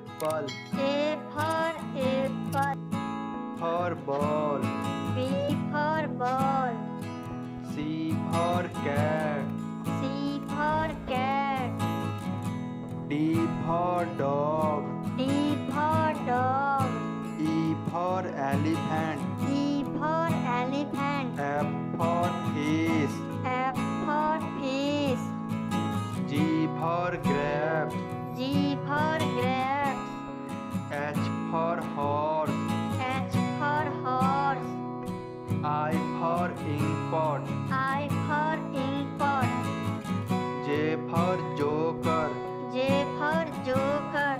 apple. A for apple. For ball. B for ball. C for cat. C for cat. D for dog. D for dog. E for elephant. E for elephant. F for fish. F for fish. G for grapes. G for grapes. H for horse. H for horse. I for inkpot. I for inkpot. J for joker. J for joker.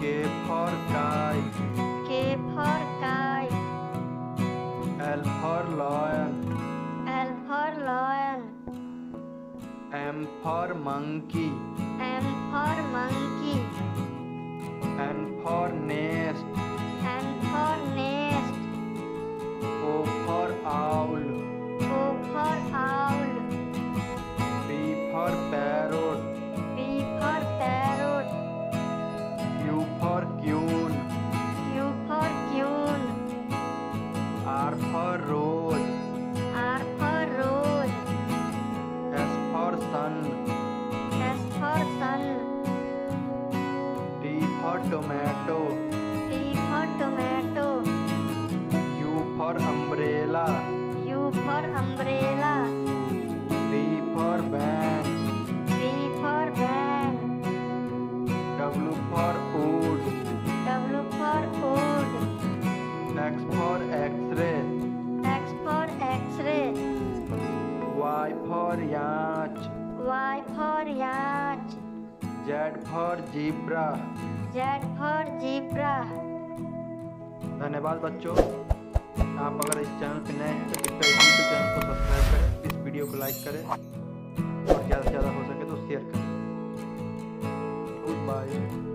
K for kite. K for kite. L for lion. L for lion. M for monkey. M for monkey. N for nest. N for nest. O for owl. O for owl. P for parrot. P for parrot. Q for queen. Q for queen. R for rose. R for rose. S for sun. S for sun. T for tomato. T for tomato. U for umbrella. U for umbrella. V for van. V for van. W for wood. W for wood. X for x-ray. X for x-ray. Y for yacht. Y for yacht. Z for zebra. Z for zebra. धन्यवाद बच्चों। आप अगर इस channel पे नए हैं तो कृपया इस यूट्यूब चैनल को सब्सक्राइब करें, इस वीडियो को लाइक करें और ज़्यादा से ज़्यादा हो सके तो शेयर करें। Good bye.